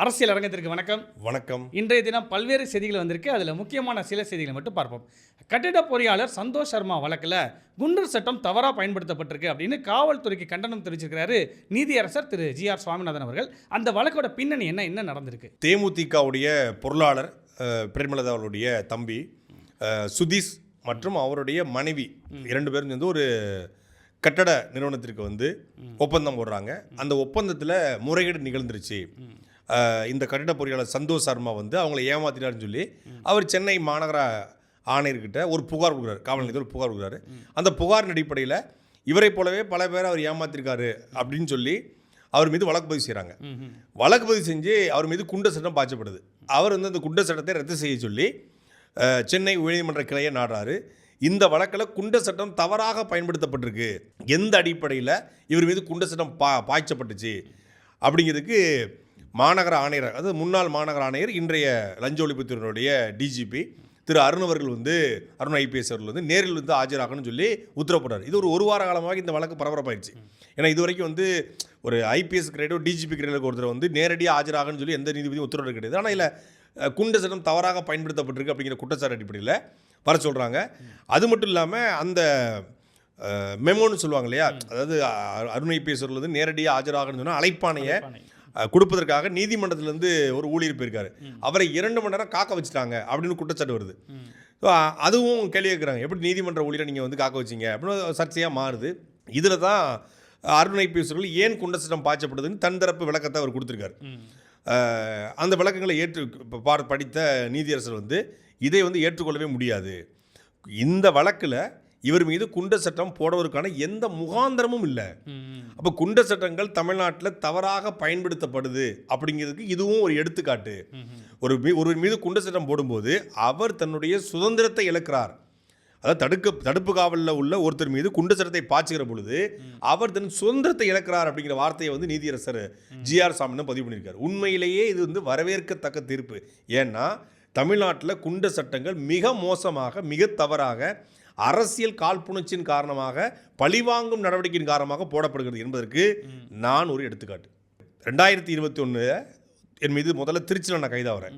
அரசியல் அரங்கத்திற்கு வணக்கம். வணக்கம். இன்றைய தினம் பல்வேறு செய்திகள் வந்திருக்கு. அதில் முக்கியமான சில செய்திகளை மட்டும் பார்ப்போம். கட்டிட பொறியாளர் சந்தோஷ் சர்மா வழக்கில் குண்டர் சட்டம் தவறாக பயன்படுத்தப்பட்டிருக்கு அப்படின்னு காவல்துறைக்கு கண்டனம் தெரிவிச்சிருக்கிறாரு நீதியரசர் திரு ஜி.ஆர். சுவாமிநாதன் அவர்கள். அந்த வழக்கோட பின்னணி என்ன நடந்திருக்கு? தேமுதிகவுடைய பொருளாளர் பிரேமலதா அவருடைய தம்பி சுதீஷ் மற்றும் அவருடைய மனைவி 2 பேரும் சேர்ந்து ஒரு கட்டட நிறுவனத்திற்கு வந்து ஒப்பந்தம் போடுறாங்க. அந்த ஒப்பந்தத்தில் முறைகேடு நிகழ்ந்துருச்சு. இந்த கட்டிட பொறியாளர் சந்தோஷ் சர்மா வந்து அவங்கள ஏமாத்திட்டாருன்னு சொல்லி அவர் சென்னை மாநகர ஆணையர்கிட்ட ஒரு புகார் கொடுக்குறாரு. காவல் நிலையத்தில் ஒரு புகார் கொடுக்குறாரு. அந்த புகாரின் அடிப்படையில் இவரை போலவே பல பேரை அவர் ஏமாத்திருக்காரு அப்படின்னு சொல்லி அவர் மீது வழக்கு பதிவு செய்கிறாங்க. வழக்கு பதிவு செஞ்சு அவர் மீது குண்டர் சட்டம் பாய்ச்சப்படுது. அவர் வந்து அந்த குண்டர் சட்டத்தை ரத்து செய்ய சொல்லி சென்னை உயர்நீதிமன்ற கிளையை நாடுறாரு. இந்த வழக்கில் குண்டர் சட்டம் தவறாக பயன்படுத்தப்பட்டிருக்கு, எந்த அடிப்படையில் இவர் மீது குண்டர் சட்டம் பாய்ச்சப்பட்டுச்சு அப்படிங்கிறதுக்கு மாநகர ஆணையர், அதாவது முன்னாள் மாநகர ஆணையர், இன்றைய லஞ்ச ஒழிப்புத்துறையினுடைய டிஜிபி திரு அருண் அவர்கள் வந்து அருண் ஐபிஎஸ் அவர்கள் வந்து நேரில் வந்து ஆஜராகணும்னு சொல்லி உத்தரவுப்படுறார். இது ஒரு வார காலமாக இந்த வழக்கு பரபரப்பாயிடுச்சு. ஏன்னா இது வரைக்கும் வந்து ஒரு ஐபிஎஸ் கிரேடோ டிஜிபி கிரேடுக்கு ஒருத்தர் வந்து நேரடியாக ஆஜராகணும்னு சொல்லி எந்த நீதிபதியும் உத்தரவு கிடையாது. ஆனால் இல்லை குண்டர் சட்டம் தவறாக பயன்படுத்தப்பட்டிருக்கு அப்படிங்கிற குற்றச்சாட்டு அடிப்படையில் வர சொல்கிறாங்க. அது மட்டும் இல்லாமல் அந்த மெமோன்னு சொல்லுவாங்க இல்லையா, அதாவது அருண் ஐபிஎஸ் அவர்கள் வந்து நேரடியாக ஆஜராகணும்னு சொன்னால் அழைப்பானையை கொடுப்பதற்காக நீதிமன்றத்திலேருந்து ஒரு ஊழியர் போயிருக்காரு. அவரை 2 மணி நேரம் காக்க வச்சுட்டாங்க அப்படின்னு குற்றச்சாட்டு வருது. ஸோ அதுவும் கேள்வி கேட்குறாங்க, எப்படி நீதிமன்ற ஊழியரை நீங்கள் வந்து காக்க வச்சிங்க அப்படின்னு சர்ச்சையாக மாறுது. இதில் தான் அருண் ஐபிஎஸ் அவர்கள் ஏன் குண்டர் சட்டம் பாய்ச்சப்படுதுன்னு தன் தரப்பு விளக்கத்தை அவர் கொடுத்துருக்காரு. அந்த விளக்கங்களை படித்த நீதியரசர் வந்து இதை வந்து ஏற்றுக்கொள்ளவே முடியாது. இந்த வழக்கில் இவர் மீது குண்டர் சட்டம் போடுவதற்கான எந்த முகாந்திரமும் இல்லை. அப்போ குண்டர் சட்டங்கள் தமிழ்நாட்டில் தவறாக பயன்படுத்தப்படுது அப்படிங்கிறதுக்கு இதுவும் ஒரு எடுத்துக்காட்டு. ஒரு மீது குண்டர் சட்டம் போடும்போது அவர் தன்னுடைய சுதந்திரத்தை இழக்கிறார். அதாவது தடுப்பு காவலில் உள்ள ஒருத்தர் மீது குண்டர் சட்டத்தை பாய்ச்சுகிற பொழுது அவர் தன் சுதந்திரத்தை இழக்கிறார் அப்படிங்கிற வார்த்தையை வந்து நீதியரசர் ஜி.ஆர். சாமிநாதன் பதிவு பண்ணியிருக்காரு. உண்மையிலேயே இது வந்து வரவேற்கத்தக்க தீர்ப்பு. ஏன்னா தமிழ்நாட்டில் குண்டர் சட்டங்கள் மிக மோசமாக, மிக தவறாக, அரசியல் காழ்ப்புணர்ச்சியின் காரணமாக, பழிவாங்கும் நடவடிக்கையின் காரணமாக போடப்படுகிறது என்பதற்கு நான் ஒரு எடுத்துக்காட்டு. 2021 என் மீது முதல்ல திருச்சியில் நான் கைதாகிறேன்.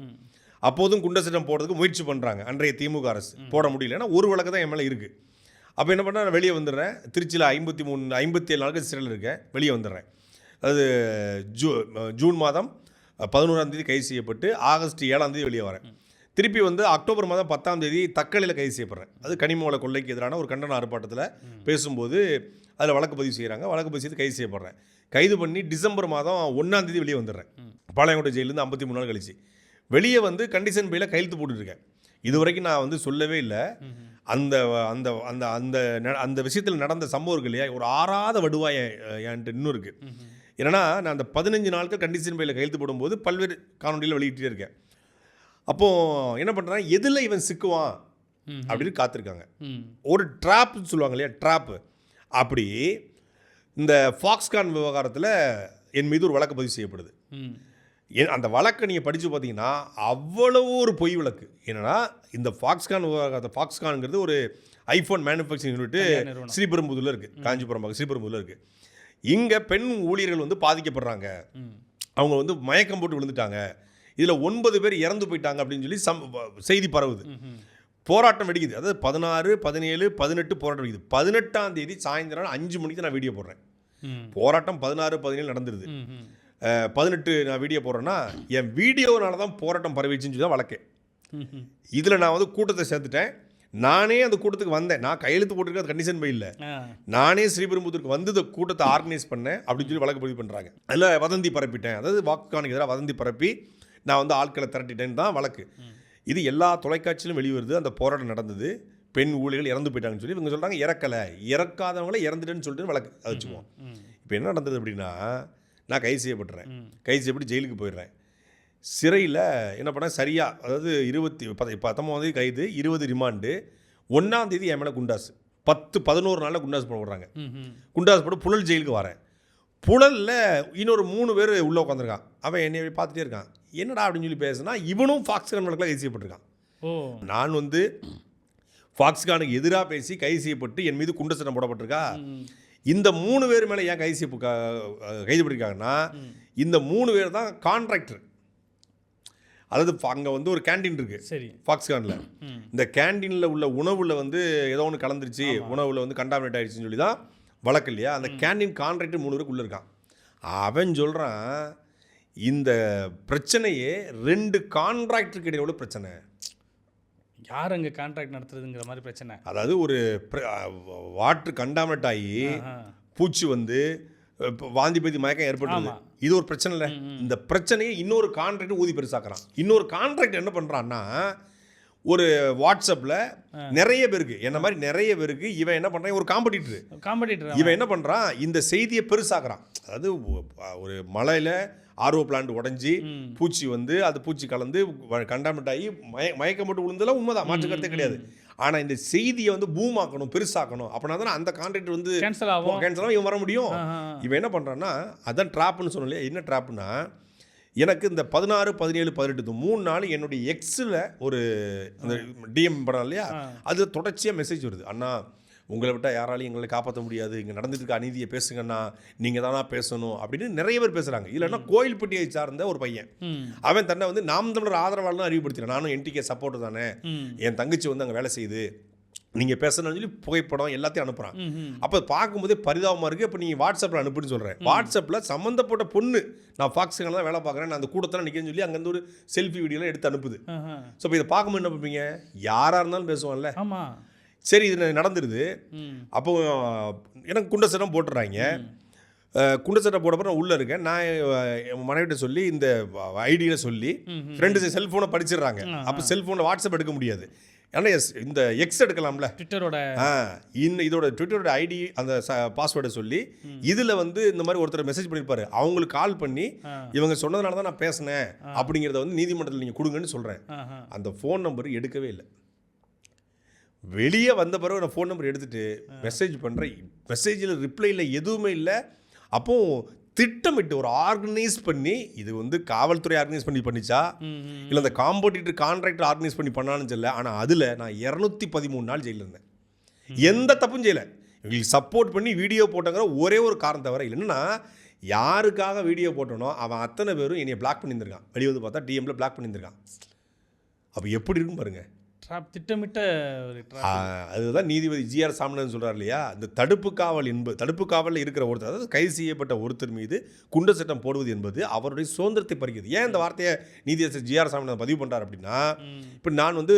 அப்போதும் குண்டர் சட்டம் போடுறதுக்கு முயற்சி பண்ணுறாங்க அன்றைய திமுக அரசு. போட முடியல. ஏன்னா ஒரு வழக்கு தான் என் மேலே இருக்குது. அப்போ என்ன பண்ணால் நான் வெளியே வந்துடுறேன். திருச்சியில் 57 நாட்கள் சிறையில் இருக்கேன். வெளியே வந்துடுறேன். அது ஜூன் மாதம் 11ஆம் தேதி கைது செய்யப்பட்டு ஆகஸ்ட் 7ஆம் தேதி வெளியே வரேன். திருப்பி வந்து அக்டோபர் மாதம் 10ஆம் தேதி தக்கலையில் கைது செய்யப்படுறேன். அது கனிமவள கொள்ளைக்கு எதிரான ஒரு கண்டன ஆர்ப்பாட்டத்தில் பேசும்போது அதில் வழக்கு பதிவு செய்கிறாங்க. வழக்கு பதிவு செய்து கைது செய்யப்படுறேன். கைது பண்ணி டிசம்பர் மாதம் 1ஆம் தேதி வெளியே வந்துடுறேன். பாளையங்கோட்டை ஜெயிலேருந்து 53 நாள் கழிச்சு வெளியே வந்து கண்டிஷன் பையில் கையெழுத்து போட்டுருக்கேன். இது வரைக்கும் நான் வந்து சொல்லவே இல்லை. அந்த அந்த அந்த அந்த அந்த விஷயத்தில் நடந்த சம்பவம் இல்லையா, ஒரு ஆறாத வடுவாய் என்கிட்ட இன்னும் இருக்குது. ஏன்னா நான் அந்த 15 நாட்கள் கண்டிஷன் பையில் கையெழுத்து போடும்போது பல்வேறு காணொலியில் வெளியிட்டே இருக்கேன். அப்போது என்ன பண்ணுறான், எதில் இவன் சிக்குவான் அப்படின்னு காத்திருக்காங்க. ஒரு ட்ராப்னு சொல்லுவாங்க இல்லையா, ட்ராப்பு. அப்படி இந்த ஃபாக்ஸ்கான் விவகாரத்தில் என் மீது ஒரு வழக்கு பதிவு செய்யப்படுது. அந்த வழக்கை நீங்கள் படித்து பார்த்தீங்கன்னா அவ்வளவு ஒரு பொய் வழக்கு. என்னென்னா இந்த ஃபாக்ஸ்கான் விவகாரத்தை, ஃபாக்ஸ்கான்ங்கிறது ஒரு ஐஃபோன் மேனுஃபேக்சரிங் யூனிட்டு ஸ்ரீபெரும்புதூரில் இருக்குது, காஞ்சிபுரம் பக்கம் ஸ்ரீபெரும்புதூரில் இருக்குது. இங்கே பெண் ஊழியர்கள் வந்து பாதிக்கப்படுறாங்க. அவங்க வந்து மயக்கம் போட்டு விழுந்துட்டாங்க. இதில் 9 பேர் இறந்து போயிட்டாங்க அப்படின்னு சொல்லி செய்தி பரவுது. போராட்டம் வெடிக்குது. அதாவது 16, 17, 18 போராட்டம் வெடிக்குது. 18ஆம் தேதி சாயந்தரம் 5 மணிக்கு நான் வீடியோ போடுறேன். போராட்டம் 16, 17 நடந்துருது. 18 நான் வீடியோ போடுறேன்னா என் வீடியோனால தான் போராட்டம் பரவிச்சுன்னு சொல்லி தான் வழக்கே. இதில் நான் வந்து கூட்டத்தை சேர்த்துட்டேன். நானே அந்த கூட்டத்துக்கு வந்தேன். நான் கையெழுத்து போட்டிருக்க கண்டிஷன் பை இல்லை. நானே ஸ்ரீபெரும்புதூருக்கு வந்து இந்த கூட்டத்தை ஆர்கனைஸ் பண்ணேன் அப்படின்னு சொல்லி வழக்கு பதிவு பண்ணுறாங்க. அதில் வதந்தி பரப்பிட்டேன். அதாவது வாக்குக்கானுக்கு எதிராக வதந்தி பரப்பி நான் வந்து ஆட்களை திரட்டிட்டேன்னு தான் வழக்கு. இது எல்லா தொலைக்காட்சியிலும் வெளிவருது. அந்த போராட்டம் நடந்தது, பெண் ஊழியர்கள் இறந்து போயிட்டாங்கன்னு சொல்லி இவங்க சொல்கிறாங்க. இறக்காதவங்களே இறந்துட்டேன்னு சொல்லிட்டு வழக்கு வச்சுக்குவோம். இப்போ என்ன நடந்தது அப்படின்னா, நான் கைது செய்யப்பட்டுறேன். கைது செய்யப்பட்டு ஜெயிலுக்கு போயிடுறேன். சிறையில் என்ன பண்ணேன், சரியாக அதாவது 19ஆம் தேதி கைது, 20 ரிமாண்டு, 1ஆம் தேதி என் மேலே குண்டாஸ் 11 நாளில் குண்டாஸ் போட விட்றாங்க. குண்டாஸ் போட்டு புழல் ஜெயிலுக்கு வரேன். புழலில் இன்னொரு 3 பேர் உள்ளே உட்காந்துருக்கான். அவன் என்னை பார்த்துட்டே இருக்கான். என்னடா அப்படின்னு சொல்லி பேசுனா இவனும் ஃபாக்ஸ்கான் வழக்கில் கைது செய்யப்பட்டிருக்கான். நான் வந்து ஃபாக்ஸ்கானுக்கு எதிராக பேசி கைது செய்யப்பட்டு என் மீது குண்டர் சட்டம் போடப்பட்டிருக்கா. இந்த 3 பேர் மேலே ஏன் கைது பண்ணியிருக்காங்கன்னா, இந்த 3 பேர் தான் கான்ட்ராக்டர். அதாவது அங்கே வந்து ஒரு கேண்டீன் இருக்குது சரி. ஃபாக்ஸ்கானில். இந்த கேண்டீனில் உள்ள உணவில் வந்து ஏதோ ஒன்று கலந்துருச்சு, உணவில் வந்து கண்டாமினேட் ஆகிடுச்சின்னு சொல்லி தான் வழக்கு இல்லையா. அந்த கேண்டீன் கான்ட்ராக்டர் 3 பேருக்கு உள்ளே இருக்கான். அவன் சொல்கிறான் இந்த பிரச்சனையே 2 கான்ட்ராக்டருக்கு இடையே உள்ள பிரச்சனை. யார் அங்கே கான்ட்ராக்ட் நடத்துறதுங்கிற மாதிரி பிரச்சனை. அதாவது ஒரு வாட்டர் கண்டாமினேட் ஆகி பூச்சி வந்து வாந்தி பேதி மயக்கம் ஏற்படுது. இது ஒரு பிரச்சனை இல்லை. இந்த பிரச்சனையை இன்னொரு கான்ட்ராக்ட் ஊதி பெருசாக்குறான். இன்னொரு கான்ட்ராக்ட் என்ன பண்ணுறான்னா, ஒரு வாட்ஸ்அப்பில் நிறைய பேருக்கு என்ன மாதிரி நிறைய பேருக்கு இவன் என்ன பண்ணுறான், ஒரு காம்படிட்டர் இவன் என்ன பண்ணுறான், இந்த செய்தியை பெருசாக்குறான். அதாவது ஒரு மலையில் ஆர்ஓ பிளான்ட் உடஞ்சி பூச்சி வந்து அது பூச்சி கலந்து கண்டாமினேட் ஆகி மயக்கம் போட்டு விழுந்தெல்லாம் உண்மைதான், மாற்று கருத்தே கிடையாது. ஆனால் இந்த செய்தியை வந்து பூமாக்கணும், பெருசாக்கணும். அப்படின்னா தான் அந்த கான்ட்ராக்ட் வந்து கேன்சல் ஆகும், இவன் வர முடியும். இவன் என்ன பண்ணுறான்னா, அதான் ட்ராப்னு சொன்னோம் இல்லையா. என்ன ட்ராப்னா, எனக்கு இந்த 16, 17, 18 3 நாள் என்னுடைய எக்ஸில் ஒரு அந்த டிஎம் பண்ணலாம் இல்லையா, அது தொடர்ச்சியாக மெசேஜ் வருது. அண்ணா உங்களை விட்டால் யாராலையும் எங்களை காப்பாற்ற முடியாது, இங்கே நடந்துட்டு இருக்க அநீதியை பேசுங்கண்ணா, நீங்கள் தானா பேசணும் அப்படின்னு நிறைய பேர் பேசுகிறாங்க. இல்லைன்னா கோயில்பட்டியை சார்ந்த ஒரு பையன், அவன் தன்னை வந்து நாம் தமிழர் ஆதரவாளர்னு அறிவுப்படுத்தினான். நானும் என்டிகே சப்போர்ட் தானே, என் தங்கச்சி வந்து அங்கே வேலை செய்யுது, நீங்கள் பேசணும்னு சொல்லி புகைப்படம் எல்லாத்தையும் அனுப்புகிறான். அப்போ பார்க்கும்போதே பரிதாபமாக இருக்குது. இப்போ நீங்கள் வாட்ஸ்அப்பில் அனுப்புன்னு சொல்கிறேன். வாட்ஸ்அப்பில் சம்மந்தப்பட்ட பொண்ணு, நான் ஃபாக்ஸ்கானில் தான் வேலை பார்க்குறேன், நான் அந்த கூட்டத்தில் நிற்கிறேன்னு சொல்லி அங்கேருந்து ஒரு செல்ஃபி வீடியோலாம் எடுத்து அனுப்புது. ஸோ இப்போ இதை பார்க்கும்போது என்ன பார்ப்பீங்க, யாராக இருந்தாலும் பேசுவான்ல. ஆமாம், சரி இது நடந்துருது. அப்போ எனக்கு குண்ட சட்டம் போட்டுறாங்க. குண்ட சட்டை போடப்போ நான் உள்ளே இருக்கேன். நான் என் மனைவிட்ட சொல்லி இந்த ஐடியில் சொல்லி ஃப்ரெண்டு செல்ஃபோனை படிச்சிடுறாங்க. அப்போ செல்ஃபோனில் வாட்ஸ்அப் எடுக்க முடியாது. ஆனால் இந்த எக்ஸ் எடுக்கலாம்ல, ட்விட்டரோட இதோட ட்விட்டரோட ஐடி அந்த பாஸ்வேர்டை சொல்லி இதில் வந்து இந்த மாதிரி ஒருத்தர் மெசேஜ் பண்ணியிருப்பாரு, அவங்களுக்கு கால் பண்ணி இவங்க சொன்னதுனால தான் நான் பேசினேன் அப்படிங்கிறத வந்து நீதிமன்றத்தில் நீங்கள் கொடுங்கன்னு சொல்கிறேன். அந்த ஃபோன் நம்பர் எடுக்கவே இல்லை. வெளியே வந்த பிறகு நான் ஃபோன் நம்பர் எடுத்துகிட்டு மெசேஜ் பண்ணுறேன். மெசேஜில் ரிப்ளையில் எதுவுமே இல்லை. அப்போது திட்டமிட்டு ஒரு ஆர்கனைஸ் பண்ணி, இது வந்து காவல்துறை ஆர்கனைஸ் பண்ணி பண்ணிச்சா இல்லை அந்த காம்படிட்டர் கான்ட்ராக்டர் ஆர்கனைஸ் பண்ணி பண்ணான்னு சொல்ல. ஆனால் அதில் நான் 213 நாள் ஜெயிலில் இருந்தேன். எந்த தப்பும் செய்யலை. இவங்களுக்கு சப்போர்ட் பண்ணி வீடியோ போட்டங்கிற ஒரே ஒரு காரணம் தவிர. இல்லைன்னா யாருக்காக வீடியோ போட்டனோ அவன் அத்தனை பேரும் என்னை பிளாக் பண்ணியிருந்திருக்கான். வெளியே வந்து பார்த்தா டிஎம்ல பிளாக் பண்ணியிருந்திருக்கான். அப்போ எப்படி இருக்கும் பாருங்கள். திட்டமிட்ட அதுதான் நீதிபதி ஜிஆர் சாமிநாதன் சொல்கிறார் இல்லையா, இந்த தடுப்பு காவல் என்பது, தடுப்பு காவலில் இருக்கிற ஒருத்தர், அதாவது கைது செய்யப்பட்ட ஒருத்தர் மீது குண்ட சட்டம் போடுவது என்பது அவருடைய சுதந்திரத்தை பறிக்கிறது. ஏன் இந்த வார்த்தையை நீதியரசர் ஜிஆர் சாமிநாதன் பதிவு பண்ணுறார் அப்படின்னா, இப்போ நான் வந்து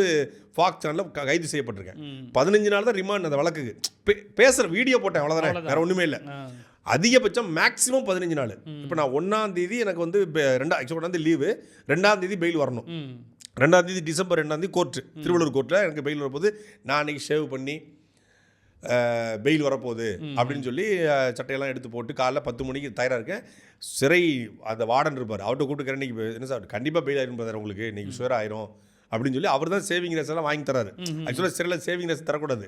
ஃபாக்ஸ் சேனலில் கைது செய்யப்பட்டிருக்கேன். 15 நாள் தான் ரிமாண்ட். அந்த வழக்குக்கு பேசுகிற வீடியோ போட்டேன், அவ்வளோதானே, வேறு ஒன்றுமே இல்லை. அதிகபட்சம் மேக்ஸிமம் 15 நாள். இப்போ நான் 1ஆம் தேதி எனக்கு வந்து 1ஆம் தேதி லீவு, 2ஆம் தேதி பெயில் வரணும். 2ஆம் தேதி டிசம்பர் 2ஆம் தேதி கோர்ட்டு, திருவள்ளூர் கோர்ட்டில் எனக்கு பெயில் வரப்போகுது. நான் அன்றைக்கி ஷேவ் பண்ணி பெயில் வரப்போகுது அப்படின்னு சொல்லி சட்டையெல்லாம் எடுத்து போட்டு காலைல 10 மணிக்கு தயாராக இருக்கேன். சிறை அந்த வார்டன் இருப்பார், அவர்கிட்ட கூப்பிட்டு இன்றைக்கி என்ன சார் கண்டிப்பாக பெயில் ஆயிரும் பாரு உங்களுக்கு, இன்றைக்கி சுயர் ஆயிரும் அப்படின்னு சொல்லி அவர் தான் சேவிங் ரேஸ் எல்லாம் வாங்கி தராரு. ஆக்சுவலாக சிறையில் சேவிங் ரேஸ் தரக்கூடாது.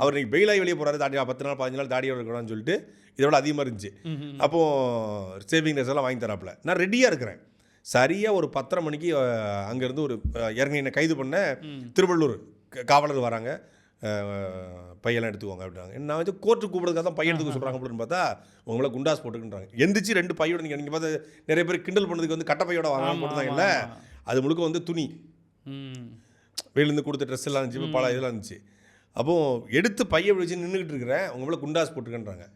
அவர் இன்றைக்கி பெயில் ஆகி வெளியே போகிறாரு, 10 நாள் 15 நாள் தாடியோட இருக்கணும்னு சொல்லிட்டு இதோட அதிகமாக இருந்துச்சு. அப்போது சேவிங் ரேஸ் எல்லாம் வாங்கி தராப்புல. நான் ரெடியாக இருக்கிறேன். சரியாக ஒரு 10:30 மணிக்கு அங்கேருந்து ஒரு என்னை கைது பண்ண திருவள்ளூர் காவலர் வராங்க. பையெல்லாம் எடுத்துக்கோங்க அப்படின்றாங்க. நான் வந்து கோர்ட்டுக்கு கூப்பிடுறதுக்காக தான் பையன் எடுத்துக்க சொல்கிறாங்க அப்படின்னு பார்த்தா உங்களை குண்டாஸ் போட்டுக்கின்றாங்க. எந்திரிச்சு 2 பையோட நீங்கள் பார்த்து நிறைய பேர் கிண்டல் பண்ணதுக்கு வந்து கட்ட பையோட வாங்கலாம் போட்டுருந்தாங்கல்ல, அது முழுக்க வந்து துணி வெளியிலேருந்து கொடுத்த ட்ரெஸ் எல்லாம் இருந்துச்சு, பல இதெல்லாம் இருந்துச்சு. அப்போது எடுத்து பையை வச்சு நின்றுக்கிட்டு இருக்கிறேன், உங்களை குண்டாஸ் போட்டுக்கின்றாங்க.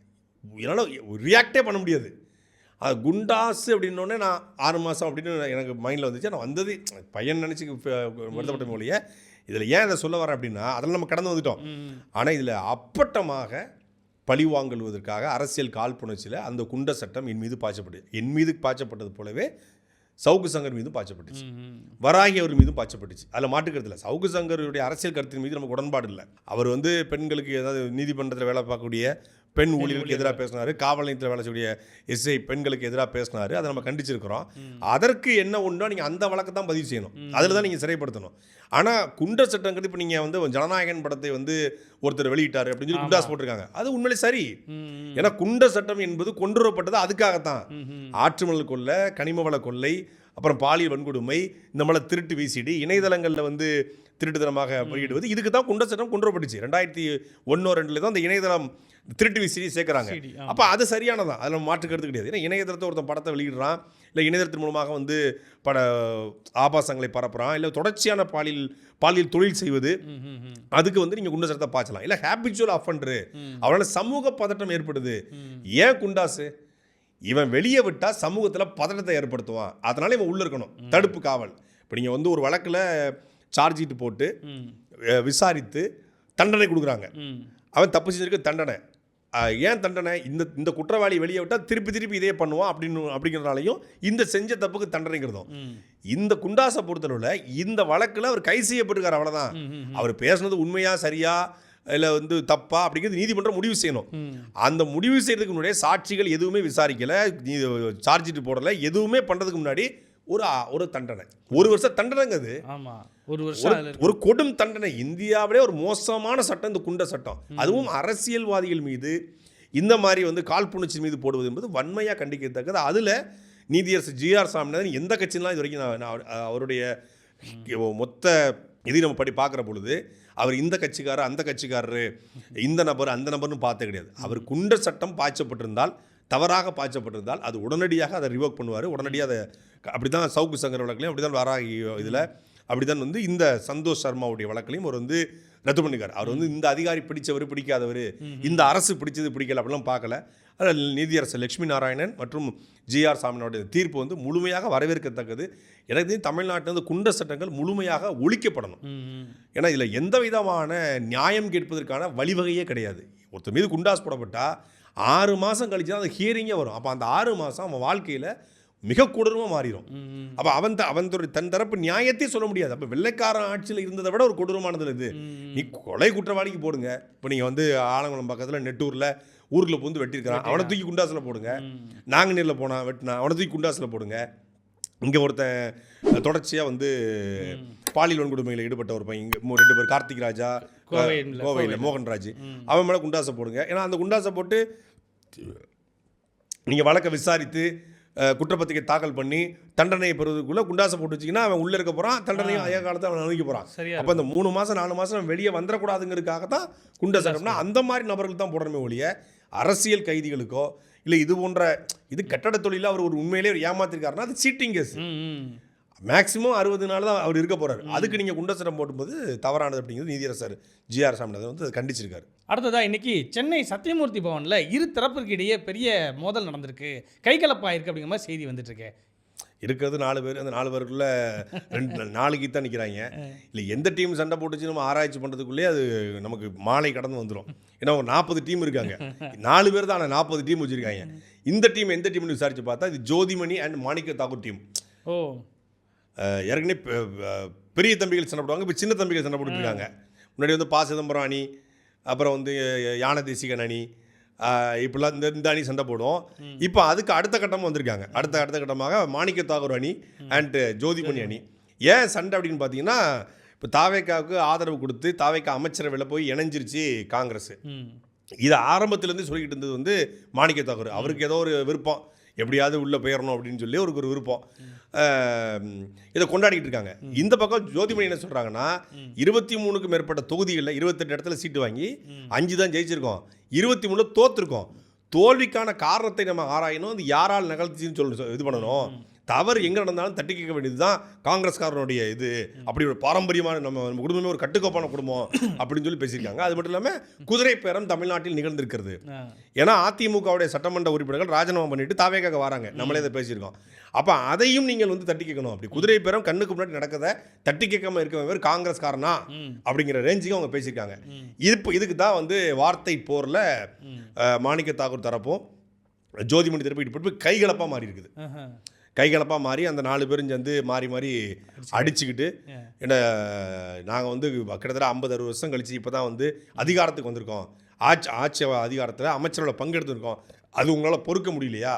என்னால் ரியாக்டே பண்ண முடியாது. அது குண்டாஸ் அப்படின்னோடனே நான் 6 மாதம் அப்படின்னு எனக்கு மைண்டில் வந்துச்சு. நான் வந்தது பையன் நினச்சி வருத்தப்பட்ட மொழியை. இதில் ஏன் இதை சொல்ல வரேன் அப்படின்னா, அதெல்லாம் நம்ம கடந்து வந்துட்டோம். ஆனால் இதில் அப்பட்டமாக பழி வாங்குவதற்காக அரசியல் காழ்ப்புணர்ச்சியில் அந்த குண்ட சட்டம் என் மீது பாய்ச்சப்பட்டது. என் மீது பாய்ச்சப்பட்டது போலவே சவுக்கு சங்கர் மீதும் பாய்ச்சப்பட்டுச்சு, வராகி அவர் மீதும் பாய்ச்சப்பட்டுச்சு. அதில் மாட்டுக்கிறது இல்லை. சவுக்கு சங்கருடைய அரசியல் கருத்தின் மீது நமக்கு உடன்பாடு இல்லை. அவர் வந்து பெண்களுக்கு ஏதாவது நீதிமன்றத்தில் வேலை பார்க்கக்கூடிய பெண் ஊழியர்களுக்கு எதிராக பேசினார், காவல் நிலையத்தில் வேலை செய்யக்கூடிய எஸ்ஐ பெண்களுக்கு எதிராக பேசினார். அதை நம்ம கண்டிச்சிருக்கிறோம். அதற்கு என்ன ஒன்றோ நீங்கள் அந்த வழக்கு தான் பதிவு செய்யணும், அதில் தான் நீங்கள் சிறைப்படுத்தணும். ஆனால் குண்ட சட்டங்கிறது இப்போ நீங்கள் வந்து ஜனநாயகன் படத்தை வந்து ஒருத்தர் வெளியிட்டார் அப்படின்னு சொல்லி குண்டாஸ் போட்டிருக்காங்க. அது உண்மையிலே சரி. ஏன்னா குண்ட சட்டம் என்பது கொண்டு வரப்பட்டது அதுக்காகத்தான். ஆற்றுமணல் கொள்ளை, கனிம வள கொள்ளை, அப்புறம் பாலியல் வன்கொடுமை, இந்த மாதிரி திருட்டு விசிடி, இணையதளங்களில் வந்து திருட்டுத்தனமாக வெளியிடுவது, இதுக்கு தான் குண்டர் சட்டம் கொண்டு வரப்பட்டுச்சு. 2001-2 தான் அந்த இணையதளம் திருட்டு விசிடி சேர்க்குறாங்க. அப்போ அது சரியானதான், அதில் மாற்று கருத்து கிடையாது. ஏன்னா இணையதளத்தை ஒருத்தன் படத்தை வெளியிடுறான், இல்லை இணையதளத்தின் மூலமாக வந்து ஆபாசங்களை பரப்புறான், இல்லை தொடர்ச்சியான பாலியல் தொழில் செய்வது, அதுக்கு வந்து நீங்கள் குண்டர் சட்டத்தை பாய்ச்சலாம். இல்லை ஹேபிச்சுவல் அஃபண்டரு, அவனால் சமூக பதட்டம் ஏற்படுது. ஏன் குண்டாசு? இவன் வெளியே விட்டால் சமூகத்தில் பதட்டத்தை ஏற்படுத்துவான், அதனால இவன் உள்ளே இருக்கணும், தடுப்பு காவல். இப்போ நீங்கள் வந்து ஒரு வழக்கில் சார்ஜ் ஷீட் போட்டு விசாரித்து தண்டனை கொடுக்குறாங்க, அவன் தப்பு செஞ்சிருக்க தண்டனை. ஏன் தண்டனை? இந்த குற்றவாளி வெளியே விட்டால் திருப்பி இதே பண்ணுவான் அப்படிங்கிறனாலையும் இந்த செஞ்ச தப்புக்கு தண்டனைங்கிறதும். இந்த குண்டாசை பொறுத்தளவில் இந்த வழக்கில் அவர் கைது செய்யப்பட்டிருக்கார், அவ்வளோதான். அவர் பேசுனது உண்மையா சரியா இல்லை வந்து தப்பா அப்படிங்கிறது நீதிமன்றம் முடிவு செய்யணும். அந்த முடிவு செய்யறதுக்கு முன்னாடியே சாட்சிகள் எதுவுமே விசாரிக்கலை, சார்ஜ் ஷீட் போடலை, எதுவுமே பண்ணுறதுக்கு முன்னாடி ஒரு தண்டனை, 1 வருஷம் தண்டனைங்கிறது ஒரு கொடும் தண்டனை. இந்தியாவிலே ஒரு மோசமான சட்டம் இந்த குண்ட சட்டம். அதுவும் அரசியல்வாதிகள் மீது இந்த மாதிரி வந்து காழ்ப்புணர்ச்சி மீது போடுவது என்பது வன்மையாக கண்டிக்கத்தக்கது. அதில் நீதியரசர் ஜி.ஆர். சாமிநாதன் எந்த கட்சியெலாம் இது வரைக்கும் நான் அவருடைய மொத்த இதை நம்ம பார்க்குற பொழுது அவர் இந்த கட்சிக்காரர் அந்த கட்சிக்காரரு, இந்த நபர் அந்த நபர்னு பார்த்தே கிடையாது. அவர் குண்ட சட்டம் பாய்ச்சப்பட்டிருந்தால், தவறாக பாய்ச்சப்பட்டிருந்தால் அது உடனடியாக அதை ரிவோக் பண்ணுவார். உடனடியாக அதை அப்படி தான் சவுக்கு சங்கர் வழக்கிலையும் அப்படி தான் வராகி இதில் அப்படி தான் வந்து இந்த சந்தோஷ் சர்மாவுடைய வழக்கிலையும் அவர் வந்து ரத்து பண்ணிக்கார். அவர் வந்து இந்த அதிகாரி பிடிச்சவர் பிடிக்காதவர், இந்த அரசு பிடிச்சது பிடிக்கல அப்படிலாம் பார்க்கல. அதில் நீதியரசர் லட்சுமி நாராயணன் மற்றும் ஜி.ஆர். சாமியோடைய தீர்ப்பு வந்து முழுமையாக வரவேற்கத்தக்கது. எனக்கு தமிழ்நாட்டில் வந்து குண்ட சட்டங்கள் முழுமையாக ஒழிக்கப்படணும். ஏன்னா இதில் எந்த விதமான நியாயம் கேட்பதற்கான வழிவகையே கிடையாது. ஒருத்தர் மீது குண்டாஸ் போடப்பட்டால் 6 மாதம் கழிச்சு தான் அந்த ஹியரிங்கே வரும். அப்போ அந்த 6 மாதம் அவன் வாழ்க்கையில் மிக கொடூரமாக மாறிடும். அப்போ அவன் தன் தரப்பு நியாயத்தையும் சொல்ல முடியாது. அப்போ வெள்ளைக்காரன் ஆட்சியில் இருந்ததை விட ஒரு கொடூரமானது இது. நீ கொலை குற்றவாளிக்கு போடுங்க. இப்போ நீங்கள் வந்து ஆலங்குளம் பக்கத்தில் நெட்டூரில் ஊருக்குள்ள புந்து வெட்டியிருக்கிறான், அவனை தூக்கி குண்டாசில் போடுங்க. நாங்குநீரில் போனான் வெட்டினா, அவனை தூக்கி குண்டாசில் போடுங்க. இங்கே ஒருத்தன் தொடர்ச்சியாக வந்து பாலியல் வன்கொடுமையில் ஈடுபட்ட ஒரு பையன், இங்கே 2 பேர், கார்த்திக் ராஜா கோவையில் மோகன்ராஜ், அவன் மேலே குண்டாசை போடுங்க. ஏன்னா அந்த குண்டாசை போட்டு நீங்கள் வழக்கை விசாரித்து குற்றப்பத்திரிகை தாக்கல் பண்ணி தண்டனையை பெறுவதற்குள்ளே குண்டாசை போட்டு வச்சிங்கன்னா அவன் உள்ளே இருக்க போகிறான், தண்டனையும் அதே காலத்தை அவன் அனுப்பிக்க போகிறான். அப்போ இந்த 3 மாதம் 4 மாதம் வெளியே வந்துடக்கூடாதுங்கிறதுக்காக தான் குண்ட சட்டம்னா அந்த மாதிரி நபர்கள் தான் போடணுமே ஒழிய அரசியல் கைதிகளுக்கோ இல்லை இது போன்ற இது கட்டட தொழிலில் அவர் ஒரு உண்மையிலே ஏமாத்திருக்காருன்னா அது சீட்டிங் கேஸ். மேக்ஸிமம் 60 நாள் தான் அவர் இருக்க போகிறார். அதுக்கு நீங்கள் குண்ட சட்டம் போடும்போது தவறானது அப்படிங்கிறது நீதியரசர் ஜி.ஆர். சாமிநாதன் வந்து அதை கண்டிச்சிருக்காரு. அடுத்ததாக இன்னைக்கு சென்னை சத்தியமூர்த்தி பவனில் இரு தரப்பிற்கு இடையே பெரிய மோதல் நடந்திருக்கு, கைகலப்பாயிருக்கு அப்படிங்கிற மாதிரி செய்தி வந்துட்டுருக்கு. இருக்கிறது 4 பேர், அந்த 4 பேருக்குள்ளே 4 கீ தான் நிற்கிறாங்க. இல்லை எந்த டீம் சண்டை போட்டுச்சு நம்ம ஆராய்ச்சி பண்ணுறதுக்குள்ளே அது நமக்கு மாலை கடந்து வந்துடும். ஏன்னா ஒரு 40 டீம் இருக்காங்க, 4 பேர் தான், ஆனால் 40 டீம் வச்சுருக்காங்க. இந்த டீம் எந்த டீம்னு விசாரித்து பார்த்தா இது Jothimani and Manikka Thakur team. ஏற்கனவே பெரிய தம்பிகள் சண்டை போடுவாங்க, இப்போ சின்ன தம்பிகள் சண்டை போட்டுருக்காங்க. முன்னாடி வந்து பா சிதம்பரம் அணி, அப்புறம் வந்து யானை தேசிகன் அணி, இப்படிலாம் இந்த அணி சண்டை போடும். இப்போ அதுக்கு அடுத்த கட்டமாக வந்திருக்காங்க. அடுத்த கட்டமாக மாணிக்க தாக்கூர் அணி அண்ட் ஜோதிமணி அணி. ஏன் சண்டை அப்படின்னு பார்த்தீங்கன்னா, இப்போ தாவேக்காவுக்கு ஆதரவு கொடுத்து தாவேக்கா அமைச்சரவையில் போய் இணைஞ்சிருச்சு காங்கிரஸ். இது ஆரம்பத்துலேருந்து சொல்லிக்கிட்டு இருந்தது வந்து மாணிக்க தாக்கூர். அவருக்கு ஏதோ ஒரு விருப்பம், எப்படியாவது உள்ளே போயிடணும் அப்படின்னு சொல்லி அவருக்கு ஒரு விருப்பம், இதை கொண்டாடிக்கிட்டு இருக்காங்க. இந்த பக்கம் ஜோதிமணி என்ன சொல்கிறாங்கன்னா, 23க்கும் மேற்பட்ட தொகுதிகளில் 28 இடத்துல சீட்டு வாங்கி 5 தான் ஜெயிச்சிருக்கோம், 23 தோற்றுருக்கோம். தோல்விக்கான காரணத்தை நம்ம ஆராயணும், அது யாரால் நிகழ்ச்சின்னு இது பண்ணணும். தவறு எங்கே நடந்தாலும் தட்டி கேட்க வேண்டியது தான் காங்கிரஸ்காரனுடைய இது. அப்படி ஒரு பாரம்பரியமான நம்ம குடும்பமே ஒரு கட்டுக்கோப்பான குடும்பம் அப்படின்னு சொல்லி பேசியிருக்காங்க. அது மட்டும் இல்லாமல் குதிரை பேரம் தமிழ்நாட்டில் நிகழ்ந்திருக்கிறது. ஏன்னா அதிமுகவுடைய சட்டமன்ற உறுப்பினர்கள் ராஜினாமா பண்ணிட்டு தாவேக்காக வராங்க, நம்மளே இதை பேசியிருக்கோம். அப்போ அதையும் நீங்கள் வந்து தட்டி கேட்கணும். அப்படி குதிரை பேரம் கண்ணுக்கு முன்னாடி நடக்கதை தட்டி கேட்காம இருக்க காங்கிரஸ்காரனா அப்படிங்கிற ரேஞ்சுக்கு அவங்க பேசியிருக்காங்க. இதுக்கு தான் வந்து வார்த்தை போரில் மாணிக்க தாக்கூர் தரப்பும் ஜோதிமணி தரப்பு போய் கைகலப்பாக மாறி இருக்குது. கைகலப்பாக மாறி அந்த 4 பேரும் சேர்ந்து மாறி மாறி அடிச்சுக்கிட்டு, ஏன்னா நாங்கள் வந்து கிட்டத்தட்ட 50-60 வருஷம் கழிச்சு இப்போ தான் வந்து அதிகாரத்துக்கு வந்திருக்கோம், ஆட்சி அதிகாரத்தில் அமைச்சரோட பங்கெடுத்துருக்கோம், அது உங்களால் பொறுக்க முடியலையா?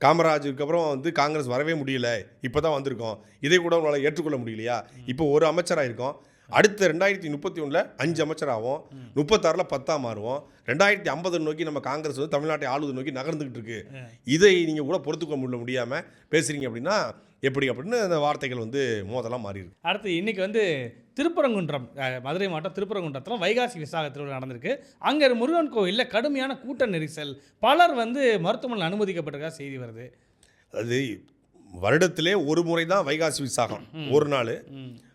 காமராஜருக்கு அப்புறம் வந்து காங்கிரஸ் வரவே முடியல, இப்போ தான் வந்திருக்கோம், இதை கூட உங்களால் ஏற்றுக்கொள்ள முடியலையா? இப்போ ஒரு அமைச்சராக இருக்கோம், அடுத்த 2031 5 அமைச்சர் ஆகும், 36 10 மாறுவோம், 2050 நோக்கி நம்ம காங்கிரஸ் வந்து தமிழ்நாட்டை ஆளுவது நோக்கி நகர்ந்துகிட்டு இருக்கு. இதை நீங்கள் கூட பொறுத்துக்க முடியாமல் பேசுகிறீங்க அப்படின்னா எப்படி அப்படின்னு அந்த வார்த்தைகள் வந்து மோதலாம் மாறிடுது. அடுத்து இன்னைக்கு வந்து திருப்பரங்குன்றம், மதுரை மாவட்டம் திருப்பரங்குன்றத்தில் வைகாசி விசாக திருவிழா நடந்திருக்கு. அங்கே முருகன் கோயிலில் கடுமையான கூட்ட நெரிசல், பலர் வந்து மருத்துவமனையில் அனுமதிக்கப்பட்டிருக்கா செய்தி வருது. அது வருடத்திலே ஒரு முறை தான் வைகாசி விசாகம், ஒரு நாள்.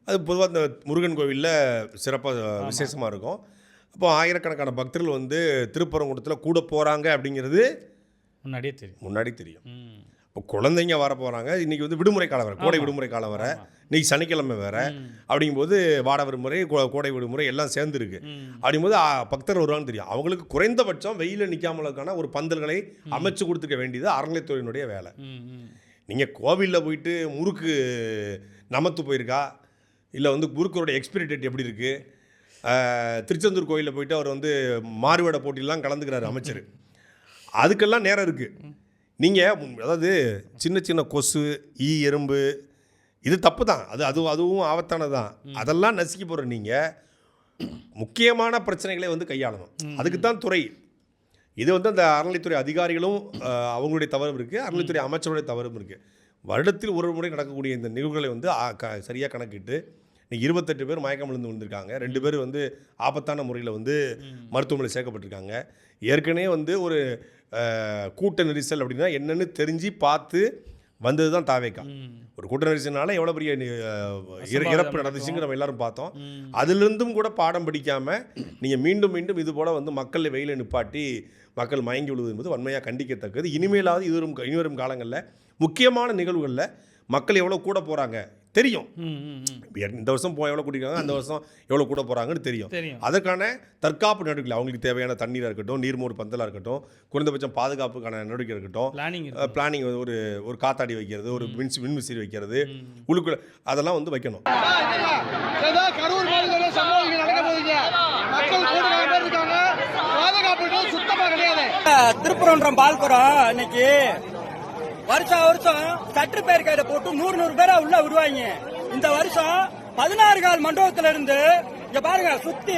அது பொதுவாக இந்த முருகன் கோவிலில் சிறப்பாக விசேஷமாக இருக்கும். அப்போ ஆயிரக்கணக்கான பக்தர்கள் வந்து திருப்பரங்குன்றத்தில் கூட போகிறாங்க அப்படிங்கிறது முன்னாடி தெரியும். இப்போ குழந்தைங்க வர போகிறாங்க, இன்றைக்கி வந்து விடுமுறை காலம் வர, கோடை விடுமுறை காலம் வர, இன்றைக்கி சனிக்கிழமை வேறு. அப்படிங்கும்போது வாட விடுமுறை, கோடை விடுமுறை எல்லாம் சேர்ந்துருக்கு. அப்படிங்கும்போது பக்தர் வருவாங்கன்னு தெரியும். அவங்களுக்கு குறைந்தபட்சம் வெயிலில் நிற்காமலுக்கான ஒரு பந்தல்களை அமைச்சு கொடுத்துக்க வேண்டியது அறநிலையத்துறையினுடைய வேலை. நீங்கள் கோவிலில் போயிட்டு முறுக்கு நமத்து போயிருக்கா, இல்லை வந்து முறுக்கோட எக்ஸ்பிரி டேட் எப்படி இருக்குது, திருச்செந்தூர் கோயிலில் போயிட்டு அவர் வந்து மாறுவேட போட்டியெல்லாம் கலந்துக்கிறாரு அமைச்சர், அதுக்கெல்லாம் நேரம் இருக்குது. நீங்கள் அதாவது சின்ன சின்ன கொசு, ஈ, எறும்பு, இது தப்பு தான், அதுவும் ஆபத்தானது தான். அதெல்லாம் நசுக்கி போகிற நீங்கள் முக்கியமான பிரச்சனைகளை வந்து கையாளணும். அதுக்கு தான் துறை. இது வந்து அந்த அறநிலைத்துறை அதிகாரிகளும் அவங்களுடைய தவறும் இருக்குது, அறநிலைத்துறை அமைச்சருடைய தவறும் இருக்குது. வருடத்தில் ஒரு முறை நடக்கக்கூடிய இந்த நிகழ்வுகளை வந்து சரியாக கணக்கிட்டு இன்னைக்கு 28 பேர் மயக்கம் விழுந்து வந்திருக்காங்க. 2 பேர் வந்து ஆபத்தான முறையில் வந்து மருத்துவமனையில் சேர்க்கப்பட்டிருக்காங்க. ஏற்கனவே வந்து ஒரு கூட்ட நெரிசல் அப்படின்னா என்னென்னு தெரிஞ்சு பார்த்து வந்தது தான் தாவேக்கா. ஒரு கூட்ட நெரிசல்னால எவ்வளோ பெரிய இறப்பு நடந்துச்சுங்க நம்ம எல்லாரும் பார்த்தோம். அதிலிருந்தும் கூட பாடம் படிக்காமல் நீங்கள் மீண்டும் மீண்டும் இது போல் வந்து மக்களை வெயில நிப்பாட்டி மக்கள் மயங்கி விழுவது என்பது வன்மையாக கண்டிக்கத்தக்கது. இனிமேலாவது இனிவரும் காலங்களில் முக்கியமான நிகழ்வுகளில் மக்கள் எவ்வளோ கூட போகிறாங்க தெரியும். இந்த வருஷம் எவ்வளோ கூட்டிருக்காங்க, அந்த வருஷம் எவ்வளோ கூட போகிறாங்கன்னு தெரியும். அதற்கான தற்காப்பு நடவடிக்கை, அவங்களுக்கு தேவையான தண்ணீராக இருக்கட்டும், நீர்மோர் பந்தலாக இருக்கட்டும், குறைந்தபட்சம் பாதுகாப்புக்கான நடவடிக்கை இருக்கட்டும், பிளானிங் ஒரு காத்தாடி வைக்கிறது, ஒரு மின்விசிறி வைக்கிறது, உள்ளுக்குள்ள அதெல்லாம் வந்து வைக்கணும். திருப்பரங்குன்றம் பால்குடம் இன்னைக்கு வருஷம் சற்று பேர் கையில போட்டு 100 பேரா உள்ள விடுவாங்க. இந்த வருஷம் 16 கால் மண்டபத்துல இருந்து இங்க பாருங்க சுத்தி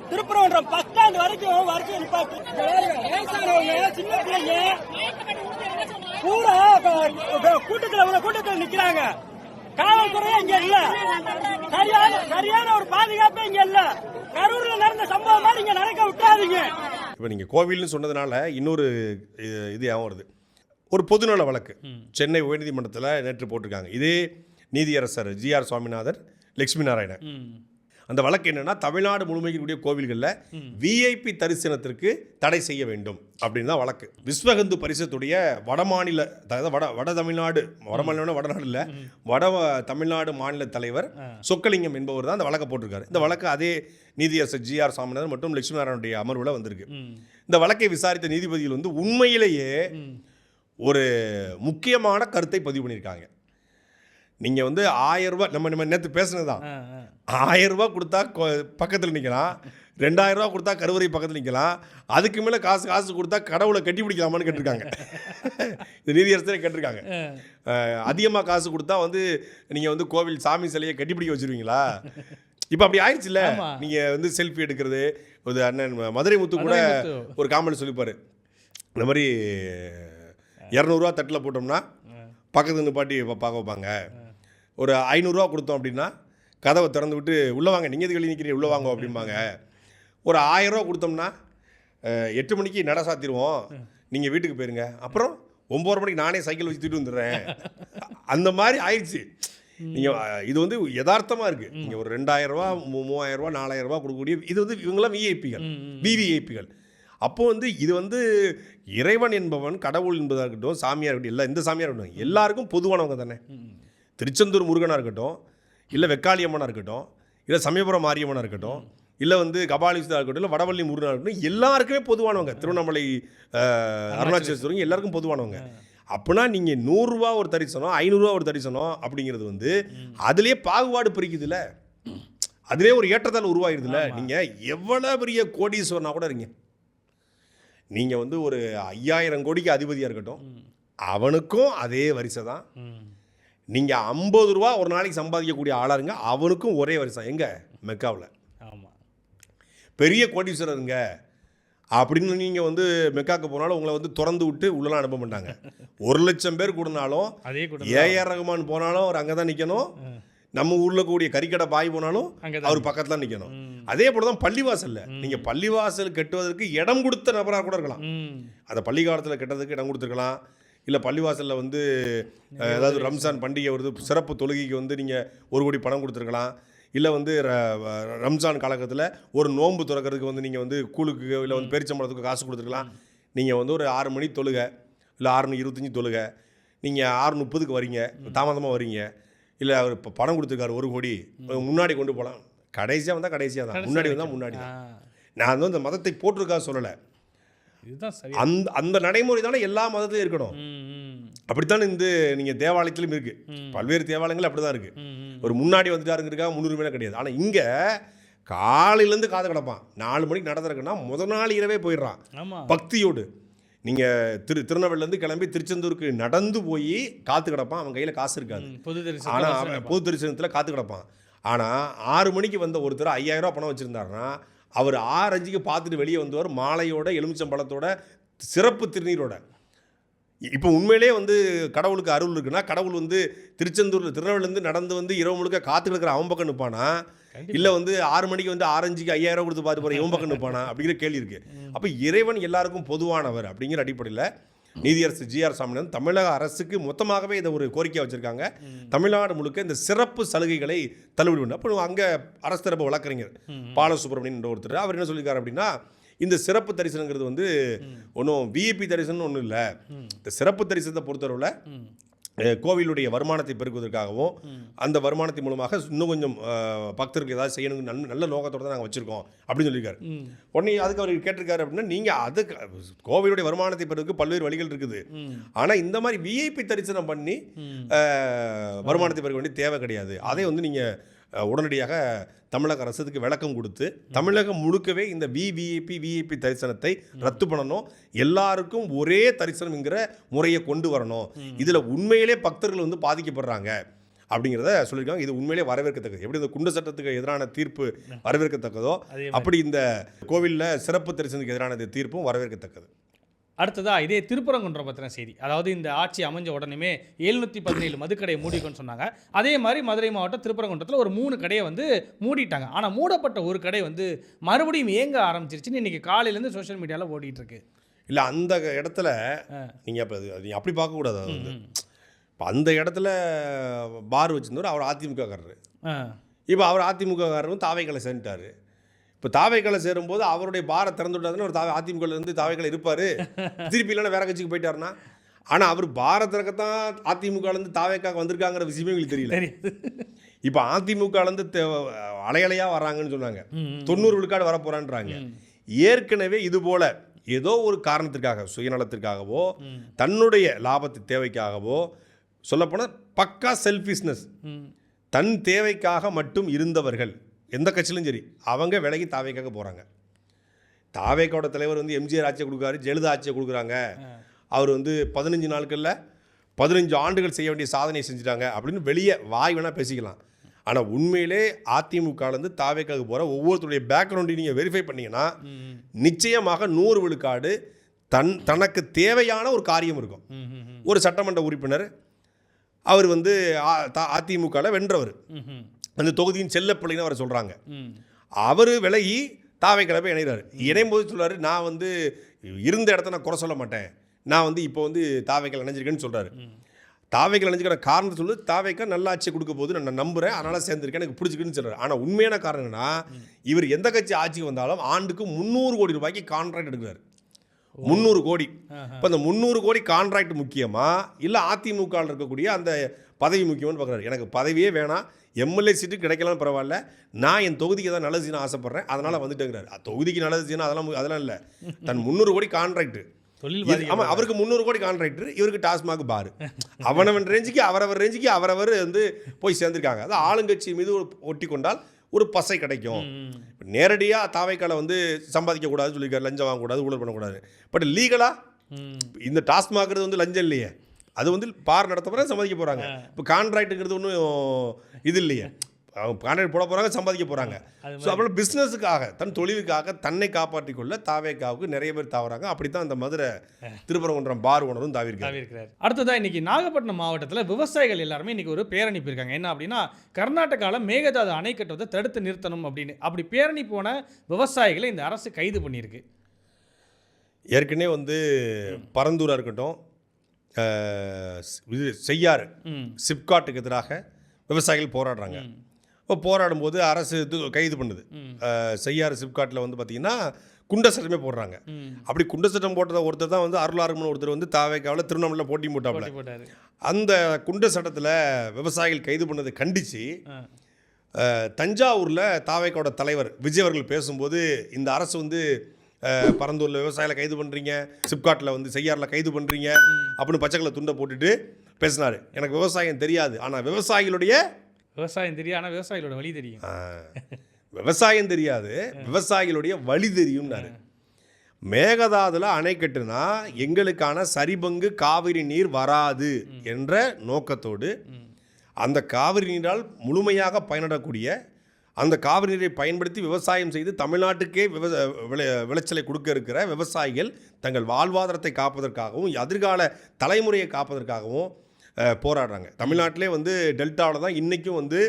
திருப்பரங்குன்றம் பஸ் ஸ்டாண்ட் வரைக்கும் வருஷம் நிப்பாட்டு. வயசானவங்க, சின்ன பிள்ளைங்க பூரா கூட்டத்துல நிக்கிறாங்க. காவல்துறையே இங்க இல்ல, சரியான ஒரு பாதுகாப்பே இங்க இல்ல. கரூர்ல நடந்த சம்பவம் மாதிரி இங்க நடக்க விட்டாதீங்க. இப்ப நீங்க கோவில்னு சொன்னதுனால இன்னொரு இது வருது. ஒரு பொதுநல வழக்கு சென்னை உயர்நீதிமன்றத்தில் நேற்று போட்டிருக்காங்க. இதே நீதியரசர் GR சுவாமிநாதன், லட்சுமி நாராயணன். அந்த வழக்கு என்னன்னா, தமிழ்நாடு முழுமைக்கூடிய கோவில்களில் VIP தரிசனத்திற்கு தடை செய்ய வேண்டும் அப்படின்னு தான் வழக்கு. விஸ்வ ஹிந்து பரிஷத்துடைய வடமாநில, வட தமிழ்நாடு, வடநாடு இல்லை, வட தமிழ்நாடு மாநில தலைவர் சொக்கலிங்கம் என்பவர் தான் அந்த வழக்கை போட்டிருக்காரு. இந்த வழக்கு அதே நீதியரசர் GR சுவாமிநாதன் மற்றும் லட்சுமி நாராயணனுடைய அமர்வில் வந்திருக்கு. இந்த வழக்கை விசாரித்த நீதிபதிகள் வந்து உண்மையிலேயே ஒரு முக்கியமான கருத்தை பதிவு பண்ணியிருக்காங்க. நீங்கள் வந்து 1000 ரூபா, நம்ம நேற்று பேசுனது தான், 1000 ரூபா கொடுத்தா பக்கத்தில் நிற்கலாம், 2000 ரூபா கொடுத்தா கருவறை பக்கத்தில் நிற்கலாம், அதுக்கு மேலே காசு கொடுத்தா கடவுளை கட்டி பிடிக்கலாமான்னு கேட்டிருக்காங்க. இது நீதியரசரே கேட்டிருக்காங்க. அதிகமாக காசு கொடுத்தா வந்து நீங்கள் வந்து கோவில் சாமி சிலையை கட்டி பிடிக்க வச்சுருவீங்களா? இப்போ அப்படி ஆயிடுச்சுல்ல. நீங்கள் வந்து செல்ஃபி எடுக்கிறது, ஒரு அண்ணன் மதுரை முத்து கூட ஒரு காமெடி சொல்லிப்பார். இந்த மாதிரி 200 ரூபா தட்டில் போட்டோம்னா பக்கத்து நிப்பாட்டி பார்க்க வைப்பாங்க, ஒரு 500 ரூபா கொடுத்தோம் அப்படின்னா கதவை திறந்து விட்டு உள்ளே வாங்க, நீங்கள் எது வெளியே நிற்கிறீங்க உள்ளே வாங்க அப்படிம்பாங்க. ஒரு 1000 ரூபா கொடுத்தோம்னா 8 மணிக்கு நட சாத்திடுவோம், நீங்கள் வீட்டுக்கு போயிருங்க, அப்புறம் 9 மணிக்கு நானே சைக்கிள் வச்சு தூக்கிட்டு வந்துடுறேன். அந்த மாதிரி ஆயிடுச்சு. நீங்கள் இது வந்து யதார்த்தமாக இருக்குது. நீங்கள் ஒரு 2000 ரூபா, 3000 ரூபா, 4000 ரூபா கொடுக்கக்கூடிய இது வந்து இவங்கெல்லாம் VVIPகள். அப்போது வந்து இது வந்து இறைவன் என்பவன், கடவுள் என்பதாக இருக்கட்டும், சாமியாக இருக்கட்டும், இல்லை இந்த சாமியாக இருக்கட்டும், எல்லாருக்கும் பொதுவானவங்க தானே. திருச்செந்தூர் முருகனாக இருக்கட்டும், இல்லை வெக்காளியம்மனாக இருக்கட்டும், இல்லை சமயபுரம் மாரியம்மனாக இருக்கட்டும், இல்லை வந்து கபாலீஸ்வரராக இருக்கட்டும், இல்லை வடவள்ளி முருகனாக இருக்கட்டும், எல்லாருக்குமே பொதுவானவங்க. திருவண்ணாமலை அருணாச்சலேஸ்வரர் எல்லாருக்கும் பொதுவானவங்க. அப்படின்னா நீங்கள் 100 ரூபா ஒரு தரிசனம், 500 ரூபா ஒரு தரிசனம் அப்படிங்கிறது வந்து அதுலேயே பாகுபாடு பிரிக்குதுல்ல, அதுலேயே ஒரு ஏற்றத்தால் உருவாகிடுதுல்ல. நீங்கள் எவ்வளோ பெரிய கோடீஸ்வரனா கூட இருங்க, நீங்கள் வந்து ஒரு 5000 கோடிக்கு அதிபதியாக இருக்கட்டும், அவனுக்கும் அதே வரிசை தான். நீங்கள் 50 ரூபா ஒரு நாளைக்கு சம்பாதிக்கக்கூடிய ஆளாக இருங்க, அவனுக்கும் ஒரே வரிசை. எங்கே மெக்காவில். ஆமாம். பெரிய கோடீஸ்வரருங்க அப்படின்னு நீங்கள் வந்து மெக்காவுக்கு போனாலும் உங்களை வந்து திறந்து விட்டு உள்ளலாம் அனுப்ப மாட்டாங்க. 1,00,000 பேர் கூடனாலும், அதே கூட ஏஆர் ரகுமான் போனாலும் அவர் அங்கே தான் நிற்கணும். நம்ம ஊரில் கூடிய கறிக்கடை பாய் போனாலும் அங்கதான் அவர் பக்கத்தில் நிற்கணும். அதே போல தான் பள்ளிவாசலில் நீங்கள் பள்ளிவாசல் கட்டுவதற்கு இடம் கொடுத்த நபராக கூட இருக்கலாம். அந்த பள்ளிக்காலத்தில் கட்டுறதுக்கு இடம் கொடுத்துருக்கலாம். இல்லை பள்ளிவாசலில் வந்து ஏதாவது ரம்ஜான் பண்டிகை வருது, சிறப்பு தொழுகைக்கு வந்து நீங்கள் 1 கோடி பணம் கொடுத்துருக்கலாம். இல்லை வந்து ரம்ஜான் காலகட்டத்தில் ஒரு நோன்பு திறக்கிறதுக்கு வந்து நீங்கள் வந்து கூழுக்கு இல்லை வந்து பேரிச்சம்பழத்துக்கு காசு கொடுத்துருக்கலாம். நீங்கள் வந்து ஒரு 6 மணி தொழுகை இல்லை 6:25 தொழுகை, நீங்கள் 6:30க்கு வரீங்க, தாமதமாக வரீங்க, இல்லை அவர் இப்போ பணம் கொடுத்துருக்காரு 1 கோடி, முன்னாடி கொண்டு போகலாம். கடைசியாக வந்தால் கடைசியாக தான், முன்னாடி வந்தால் முன்னாடி தான். நான் வந்து அந்த மதத்தை போட்டிருக்கா சொல்லலை. இதுதான் சரி. அந்த நடைமுறை தானே எல்லா மதத்திலையும் இருக்கணும். அப்படித்தானே இந்த நீங்கள் தேவாலயத்திலும் இருக்குது. பல்வேறு தேவாலயங்கள் அப்படி தான் இருக்குது. ஒரு முன்னாடி வந்துட்டாருங்கிறதுக்காக முன்னுரிமையில கிடையாது. ஆனால் இங்கே காலையிலேருந்து காது கிடப்பான். 4 மணிக்கு நடந்துருக்குன்னா முதல் நாள் இரவே போயிடுறான் பக்தியோடு. நீங்கள் திருநெல்வேலியிலேருந்து கிளம்பி திருச்செந்தூருக்கு நடந்து போய் காத்து கிடப்பான். அவன் கையில் காசு இருக்காது, ஆனால் அவன் பொது தரிசனத்தில் காத்து கிடப்பான். ஆனால் 6 மணிக்கு வந்த ஒருத்தர் 5,000 ரூபா பணம் வச்சுருந்தாருன்னா அவர் 6:05க்கு பார்த்துட்டு வெளியே வந்தவர் மாலையோட எலுமிச்சம்பழத்தோட சிறப்பு திருநீரோட. இப்போ உண்மையிலே வந்து கடவுளுக்கு அருள் இருக்குன்னா கடவுள் வந்து திருச்செந்தூரில் திருநெல்வேலியிலேருந்து நடந்து வந்து இரவு முழுக்க காத்து கிடக்கிற அவன் பக்கம் நிற்பானா, இல்லை வந்து 6 மணிக்கு வந்து 6:05க்கு 5,000 ரூபா கொடுத்து பார்த்து போகிற இவன் பக்கம் நிற்பானா அப்படிங்கிற கேள்வி இருக்குது. அப்போ இறைவன் எல்லாருக்கும் பொதுவானவர் அப்படிங்கிற அடிப்படையில் நீதியரசர் ஜி.ஆர். சாமிநாதன் தமிழக அரசுக்கு மொத்தமாகவே இதை ஒரு கோரிக்கையாக வச்சுருக்காங்க. தமிழ்நாடு முழுக்க இந்த சிறப்பு சலுகைகளை தள்ளுபடி பண்ணு. அப்போ அங்கே அரசு தரப்பு வழக்கறிஞர் பாலசுப்ரமணியன் என்ற ஒருத்தர் அவர் என்ன சொல்லியிருக்காரு அப்படின்னா, இந்த சிறப்பு தரிசனங்கிறது வந்து ஒன்றும் விஐபி தரிசனம் ஒன்றும் இல்லை. இந்த சிறப்பு தரிசனத்தை பொறுத்தவரையில் கோவிலுடைய வருமானத்தை பெருக்குவதற்காகவும் அந்த வருமானத்தின் மூலமாக இன்னும் கொஞ்சம் பக்தர்களுக்கு ஏதாவது செய்யணும் நல்ல நோக்கத்தோடு தான் நாங்கள் வச்சுருக்கோம் அப்படின்னு சொல்லியிருக்காரு. உடனே அதுக்கு அவர் கேட்டிருக்காரு அப்படின்னா, நீங்கள் அது கோவிலுடைய வருமானத்தை பெறுவதற்கு பல்வேறு வழிகள் இருக்குது, ஆனால் இந்த மாதிரி விஐபி தரிசனம் பண்ணி வருமானத்தை பெருக்க வேண்டிய தேவை கிடையாது. அதை வந்து நீங்கள் உடனடியாக தமிழக அரசுக்கு விளக்கம் கொடுத்து தமிழகம் முழுக்கவே இந்த விஐபி தரிசனத்தை ரத்து பண்ணணும், எல்லாருக்கும் ஒரே தரிசனம்ங்கிற முறையை கொண்டு வரணும். இதில் உண்மையிலே பக்தர்கள் வந்து பாதிக்கப்படுறாங்க அப்படிங்கிறத சொல்லியிருக்காங்க. இது உண்மையிலே வரவேற்கத்தக்கது. எப்படி இந்த குண்டு சட்டத்துக்கு எதிரான தீர்ப்பு வரவேற்கத்தக்கதோ அப்படி இந்த கோவிலில் சிறப்பு தரிசனத்துக்கு எதிரான தீர்ப்பும் வரவேற்கத்தக்கது. அடுத்ததா இதே திருப்பரங்குன்றம் பற்றின செய்தி. அதாவது இந்த ஆட்சி அமைஞ்ச உடனே 717 மதுக்கடையை மூடிக்கொண்டு சொன்னாங்க. அதே மாதிரி மதுரை மாவட்டம் திருப்பரங்குன்றத்தில் ஒரு 3 கடையை வந்து மூடிட்டாங்க. ஆனால் மூடப்பட்ட ஒரு கடை வந்து மறுபடியும் இயங்க ஆரம்பிச்சிருச்சுன்னு இன்றைக்கி காலையிலேருந்து சோஷியல் மீடியாவில் ஓடிட்டு இருக்கு. இல்லை அந்த இடத்துல நீங்கள் அப்போ அது அப்படி பார்க்கக்கூடாது. அது வந்து இப்போ அந்த இடத்துல பார் வச்சுருந்தவர் அவர் அதிமுககாரர். இப்போ அவர் அதிமுககாரரும் தாவைக்களை சேர்ந்துட்டார். இப்போ தாவைக்களை சேரும்போது அவருடைய பாரை திறந்து விட்டாருன்னு ஒரு அதிமுகலேருந்து தாவைக்களை இருப்பார், திருப்பி இல்லைன்னா வேற கட்சிக்கு போயிட்டாருன்னா. ஆனால் அவர் பாரை திறக்கத்தான் அதிமுகலேருந்து தாவைக்காக வந்திருக்காங்கிற விஷயமே எங்களுக்கு தெரியல. இப்போ அதிமுகலேருந்து அலையலையாக வராங்கன்னு சொன்னாங்க, 90 விழுக்காடு வரப்போகிறான்றாங்க. ஏற்கனவே இது போல் ஏதோ ஒரு காரணத்திற்காக சுயநலத்திற்காகவோ தன்னுடைய லாபத்து தேவைக்காகவோ சொல்லப்போனால் பக்கா செல்ஃபிஷ்னஸ், தன் தேவைக்காக மட்டும் இருந்தவர்கள் எந்த கட்சியிலும் சரி அவங்க விலகி தாவேக்காக போகிறாங்க. தாவேக்காவோட தலைவர் வந்து எம்ஜிஆர் ஆட்சியை கொடுக்குறாரு, ஜெயலலிதா ஆட்சியை கொடுக்குறாங்க. அவர் வந்து 15 நாட்களில் 15 ஆண்டுகள் செய்ய வேண்டிய சாதனையை செஞ்சுட்டாங்க அப்படின்னு வெளியே வாய் வேணால் பேசிக்கலாம். ஆனால் உண்மையிலே அதிமுகலேருந்து தாவேக்காக போகிற ஒவ்வொருத்தருடைய பேக்ரவுண்டையும் நீங்கள் வெரிஃபை பண்ணிங்கன்னா நிச்சயமாக 100 விழுக்காடு தனக்கு தேவையான ஒரு காரியம் இருக்கும். ஒரு சட்டமன்ற உறுப்பினர் அவர் வந்து அதிமுகவில் வென்றவர், அந்த தொகுதியின் செல்லப்பிள்ளைன்னு அவரை சொல்கிறாங்க. அவர் விலகி தாவைக்கிழமை இணைகிறார். இணையும் போது சொல்கிறார், நான் வந்து இருந்த இடத்த நான் குறை சொல்ல மாட்டேன், நான் வந்து இப்போ வந்து தாவைக்கல் இணைஞ்சிருக்கேன்னு சொல்கிறாரு. தாவைக்கல் இணைஞ்சிக்கிற காரணத்தை சொல்லி தாவைக்கா நல்ல ஆட்சியை கொடுக்க போது நான் நம்புகிறேன், அதனால் சேர்ந்துருக்கேன், எனக்கு பிடிச்சிக்குன்னு சொல்கிறார். ஆனால் உண்மையான காரணம் என்னன்னா, இவர் எந்த கட்சி ஆட்சிக்கு வந்தாலும் ஆண்டுக்கு 300 கோடி ரூபாய்க்கு கான்ட்ராக்ட் எடுக்கிறார். 300 கோடி. இப்போ அந்த 300 கோடி கான்ட்ராக்ட் முக்கியமா இல்லை அதிமுகவில் இருக்கக்கூடிய அந்த பதவி முக்கியமானு பார்க்குறாரு. எனக்கு பதவியே வேணாம், எம்எல்ஏ சீட்டு கிடைக்கலாம் பரவாயில்ல, நான் என் தொகுதிக்கு தான் நல்லது செய்யணும் ஆசைப்பட்றேன், அதனால் வந்துட்டேங்கிறார். தொகுதிக்கு நல்லது செய்யணும் அதெல்லாம் இல்லை, தன் 300 கோடி கான்ட்ராக்ட். ஆமாம், அவருக்கு 300 கோடி கான்ட்ராக்டர், இவருக்கு டாஸ்மாக் பாரு. அவனவன் ரேஞ்சுக்கு அவரவர் வந்து போய் சேர்ந்துருக்காங்க. அது ஆளுங்கட்சி மீது ஒட்டி கொண்டால் ஒரு பசை கிடைக்கும். நேரடியாக தாவைக்கால வந்து சம்பாதிக்கக்கூடாதுன்னு சொல்லியிருக்காரு, லஞ்சம் வாங்கக்கூடாது, ஊழல் பண்ணக்கூடாது. பட் லீகலாக இந்த டாஸ்மாக்கிறது வந்து லஞ்சம் இல்லையே, அது வந்து பார் நடத்த போகிற சம்மதிக்க போகிறாங்க. இப்போ கான்ட்ராக்டுங்கிறது ஒன்றும் இது இல்லையே, அவங்க கான்ட்ராக்ட் போட போகிறாங்க, சம்பாதிக்க போகிறாங்க. ஸோ அப்புறம் பிஸ்னஸுக்காக தன் தொழிலுக்காக தன்னை காப்பாற்றிக் கொள்ள தாவேக்காவுக்கு நிறைய பேர் தாவறாங்க. அப்படி தான் அந்த மதுரை திருப்பரங்குன்றம் பார் ஓனரும் தாவிருக்காரு. அடுத்ததான் இன்னைக்கு நாகப்பட்டினம் மாவட்டத்தில் விவசாயிகள் எல்லாருமே இன்னைக்கு ஒரு பேரணி போயிருக்காங்க. என்ன அப்படின்னா கர்நாடகாவில் மேகதாது அணை கட்டுவதை தடுத்து நிறுத்தணும் அப்படின்னு. அப்படி பேரணி போன விவசாயிகளை இந்த அரசு கைது பண்ணியிருக்கு. ஏற்கனவே வந்து பரந்தூராக இருக்கட்டும், இது செய்யாறு சிப்காட்டுக்கு எதிராக விவசாயிகள் போராடுறாங்க. இப்போ போராடும்போது அரசு கைது பண்ணுது. செய்யாறு சிப்காட்டில் வந்து பார்த்திங்கன்னா குண்ட சட்டமே போடுறாங்க. அப்படி குண்ட சட்டம் போட்டதை ஒருத்தர் தான் வந்து அருளாறுமன் ஒருத்தர் வந்து தாவேக்காவில் திருவண்ணாமலை போட்டி போட்டாப்புல. அந்த குண்ட சட்டத்தில் விவசாயிகள் கைது பண்ணதை கண்டித்து தஞ்சாவூரில் தாவேக்காவோட தலைவர் விஜய் அவர்கள் பேசும்போது இந்த அரசு வந்து பரந்தூரில் விவசாயிகளை கைது பண்ணுறீங்க, சிப்காட்டில் வந்து செய்யாறில் கைது பண்ணுறீங்க அப்படின்னு பச்சைக்கலை துண்டை போட்டுட்டு பேசினார். எனக்கு விவசாயம் தெரியாது, ஆனால் விவசாயிகளுடைய விவசாயம் தெரியும், ஆனால் விவசாயிகளோட வழி தெரியும். விவசாயம் தெரியாது, விவசாயிகளுடைய வழி தெரியும்னாரு. மேகதாதுல அணை கட்டுனா எங்களுக்கான சரிபங்கு காவிரி நீர் வராது என்ற நோக்கத்தோடு அந்த காவிரி நீரால் முழுமையாக பயனடக்கூடிய அந்த காவிரி நீரை பயன்படுத்தி விவசாயம் செய்து தமிழ்நாட்டுக்கே விளைச்சலை கொடுக்க இருக்கிற விவசாயிகள் தங்கள் வாழ்வாதாரத்தை காப்பதற்காகவும் எதிர்கால தலைமுறையை காப்பதற்காகவும் போராடுறாங்க. தமிழ்நாட்டிலே வந்து டெல்டாவில் தான் இன்றைக்கும் வந்து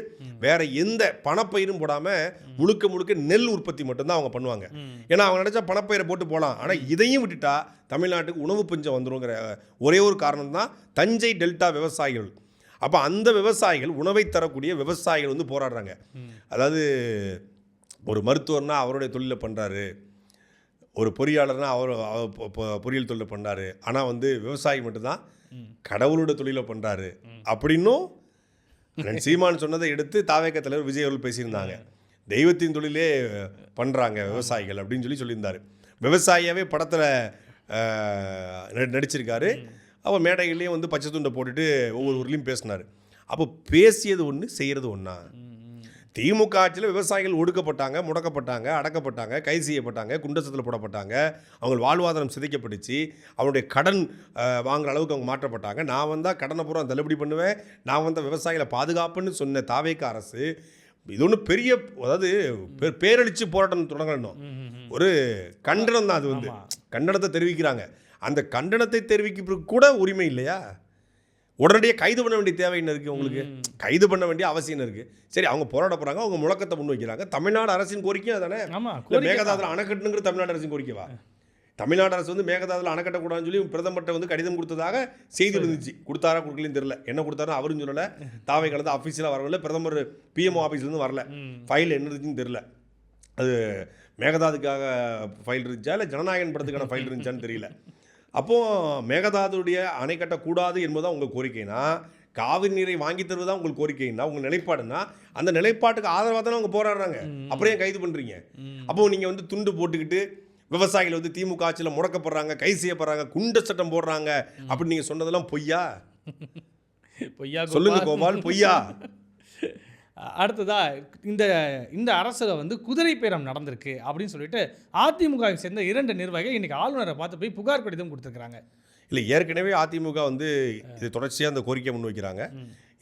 வேறு எந்த பணப்பயிரும் போடாமல் முழுக்க நெல் உற்பத்தி மட்டும்தான் அவங்க பண்ணுவாங்க. ஏன்னா அவங்க நினச்சா பணப்பயிரை போட்டு போகலாம், ஆனால் இதையும் விட்டுட்டா தமிழ்நாட்டுக்கு உணவு பஞ்சம் வந்துருங்கிற ஒரே ஒரு காரணம் தான் தஞ்சை டெல்டா விவசாயிகள். அப்போ அந்த விவசாயிகள், உணவை தரக்கூடிய விவசாயிகள் வந்து போராடுறாங்க. அதாவது ஒரு மருத்துவர்னா அவருடைய தொழிலை பண்ணுறாரு, ஒரு பொறியாளர்னா அவர் பொறியியல் தொழிலை பண்ணுறாரு, ஆனால் வந்து விவசாயி மட்டும்தான் கடவுளோட தொழிலை பண்ணுறாரு அப்படின்னும் சீமான் சொன்னதை எடுத்து தாவேக்க தலைவர் விஜய் அவர்கள் பேசியிருந்தாங்க. தெய்வத்தின் தொழிலே பண்ணுறாங்க விவசாயிகள் அப்படின்னு சொல்லியிருந்தார். விவசாயியாகவே படத்தில் நடிச்சிருக்காரு. அவர் மேடைகள்லேயும் வந்து பச்சை துண்டை போட்டுட்டு ஒவ்வொரு ஊர்லேயும் பேசினார். அப்போ பேசியது ஒன்று, செய்கிறது ஒன்றா? திமுக ஆட்சியில் விவசாயிகள் ஒடுக்கப்பட்டாங்க, முடக்கப்பட்டாங்க, அடக்கப்பட்டாங்க, கைது செய்யப்பட்டாங்க, குண்டசத்தில் போடப்பட்டாங்க, அவங்க வாழ்வாதாரம் சிதைக்கப்பட்டுச்சு, அவனுடைய கடன் வாங்குகிற அளவுக்கு அவங்க மாற்றப்பட்டாங்க. நான் வந்தால் கடனை பூரா தள்ளுபடி பண்ணுவேன், நான் வந்தால் விவசாயிகளை பாதுகாப்புன்னு சொன்ன தாவேக்க அரசு இது ஒன்று பெரிய, அதாவது பேரழிச்சு போராட்டம் தொடங்கணும். ஒரு கண்டனம் தான் அது, வந்து கண்டனத்தை தெரிவிக்கிறாங்க. அந்த கண்டனத்தை தெரிவிக்க கூட உரிமை இல்லையா? உடனடியாக கைது பண்ண வேண்டிய தேவை என்ன இருக்குது உங்களுக்கு? கைது பண்ண வேண்டிய அவசியம் இருக்குது. சரி, அவங்க போராட போகிறாங்க, அவங்க முழக்கத்தை முன் வைக்கிறாங்க. தமிழ்நாடு அரசின் கோரிக்கையும் அதானே. மேகதாதுல அணை கட்டணுங்கிற தமிழ்நாடு அரசின் கோரிக்கைவா? தமிழ்நாடு அரசு வந்து மேகதாதுல அணை கட்டக்கூடாதுன்னு சொல்லி பிரதமர்கிட்ட வந்து கடிதம் கொடுத்ததாக செய்தி இருந்துச்சு. கொடுத்தாரா கொடுக்கலன்னு தெரியல. என்ன கொடுத்தாரோ அவரும் சொல்லலை, தாவை கலந்து ஆஃபீஸில் வரவில்லை, பிரதமர் பிஎம்ஓ ஆஃபீஸ்லேருந்து வரல. ஃபைல் என்ன இருந்துச்சுன்னு தெரில. அது மேகதாதுக்காக ஃபைல் இருந்துச்சா இல்லை ஜனநாயகன் படத்துக்கான ஃபைல் இருந்துச்சான்னு தெரியல. அப்போது மேகதாதுடைய அணை கட்டக்கூடாது என்பதுதான் உங்கள் கோரிக்கைனா, காவிரி நீரை வாங்கி தருவதான் உங்களுக்கு கோரிக்கைன்னா, உங்கள் நிலைப்பாடுனா, அந்த நிலைப்பாட்டுக்கு ஆதரவாக தானே அவங்க போராடுறாங்க. அப்புறம் ஏன் கைது பண்ணுறீங்க? அப்போது நீங்கள் வந்து துண்டு போட்டுக்கிட்டு விவசாயிகள் வந்து திமுக ஆட்சியில் முடக்கப்படுறாங்க, கைது செய்யப்படுறாங்க, குண்ட சட்டம் போடுறாங்க அப்படின்னு நீங்கள் சொன்னதெல்லாம் பொய்யா? சொல்லுங்க கோபால், பொய்யா? அடுத்ததா இந்த அரசில் வந்து குதிரை பேரம் நடந்திருக்கு அப்படின்னு சொல்லிட்டு அதிமுகவை சேர்ந்த 2 நிர்வாகிகள் இன்னைக்கு ஆளுநரை பார்த்து போய் புகார் கடிதம் கொடுத்துருக்காங்க. இல்லை, ஏற்கனவே அதிமுக வந்து இது தொடர்ச்சியாக அந்த கோரிக்கையை முன் வைக்கிறாங்க.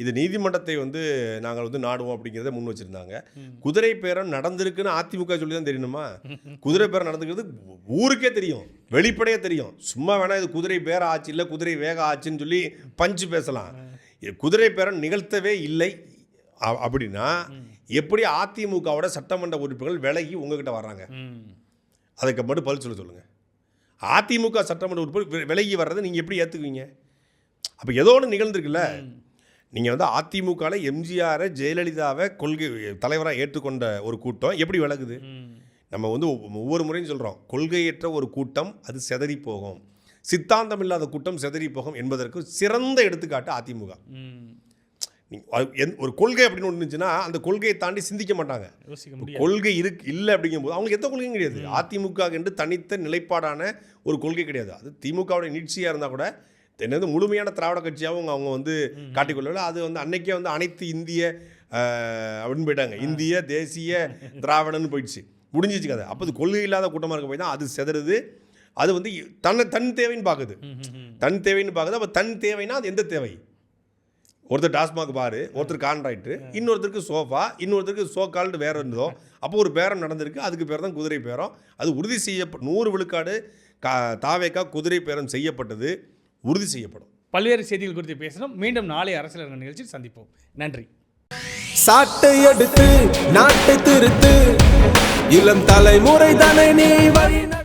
இது நீதிமன்றத்தை வந்து நாங்கள் வந்து நாடுவோம் அப்படிங்கிறத முன் வச்சுருந்தாங்க. குதிரை பேரம் நடந்திருக்குன்னு அதிமுக சொல்லி தான் தெரியணுமா? குதிரை பேரம் நடந்துக்கிறது ஊருக்கே தெரியும், வெளிப்படையாக தெரியும். சும்மா வேணா இது குதிரை பேர ஆச்சு இல்லை குதிரை வேக ஆச்சுன்னு சொல்லி பஞ்சு பேசலாம். குதிரை பேரம் நிகழ்த்தவே இல்லை அப்படின்னா எப்படி அதிமுகவோட சட்டமன்ற உறுப்பினர்கள் விலகி உங்ககிட்ட வர்றாங்க? அதுக்கு மட்டும் பதில் சொல்லுங்கள். அதிமுக சட்டமன்ற உறுப்பினர் விலகி வர்றதை நீங்கள் எப்படி ஏற்றுக்குவீங்க? அப்போ ஏதோ ஒன்று நிகழ்ந்துருக்குல்ல. நீங்கள் வந்து அதிமுகவில் எம்ஜிஆரை ஜெயலலிதாவை கொள்கை தலைவராக ஏற்றுக்கொண்ட ஒரு கூட்டம் எப்படி விலகுது? நம்ம வந்து ஒவ்வொரு முறையும் சொல்கிறோம், கொள்கையற்ற ஒரு கூட்டம் அது சிதறி போகும், சித்தாந்தம் இல்லாத கூட்டம் சிதறி போகும் என்பதற்கு சிறந்த எடுத்துக்காட்டு அதிமுக. ஒரு கொள்கை அப்படின்னு ஒன்று இருந்துச்சுன்னா அந்த கொள்கையை தாண்டி சிந்திக்க மாட்டாங்க. கொள்கை இல்லை அப்படிங்கும்போது அவங்களுக்கு எந்த கொள்கையும் கிடையாது. அதிமுக என்று தனித்த நிலைப்பாடான ஒரு கொள்கை கிடையாது. அது திமுகவுடைய நீட்சியாக இருந்தால் கூட என்னது முழுமையான திராவிட கட்சியாகவும் அவங்க வந்து காட்டிக்கொள்ளல. அது வந்து அன்னைக்கே வந்து அனைத்து இந்திய அப்படின்னு போயிட்டாங்க, இந்திய தேசிய திராவிடன்னு போயிடுச்சு, முடிஞ்சிச்சு கதை. அப்போ அது கொள்கை இல்லாத கூட்டமாக இருக்க போய் தான் அது செதறுது. அது வந்து தன் தேவைன்னு பார்க்குது, தன் தேவைன்னு பார்க்குது. அப்போ தன் தேவைன்னா அது எந்த தேவை? ஒருத்தர் டாஸ்மாக் பாரு, ஒருத்தர் கான்ட்ராக்டர், இன்னொருத்தருக்கு சோஃபா, இன்னொருத்தருக்கு சோ கால்டு வேற இருந்ததோ. அப்போ ஒரு பேரம் நடந்திருக்கு. அதுக்கு பேர் தான் குதிரை பேரம். அது உறுதி 100 விழுக்காடு தாவேகா குதிரை பேரம் செய்யப்பட்டது, உறுதி செய்யப்படும். பல்வேறு செய்திகள் குறித்து பேசணும். மீண்டும் நாளை அரசியல் நிகழ்ச்சியில் சந்திப்போம். நன்றி. சாட்டை எடுத்து நாட்டை திருத்து, இளம் தலைமுறை தானே நீ வழி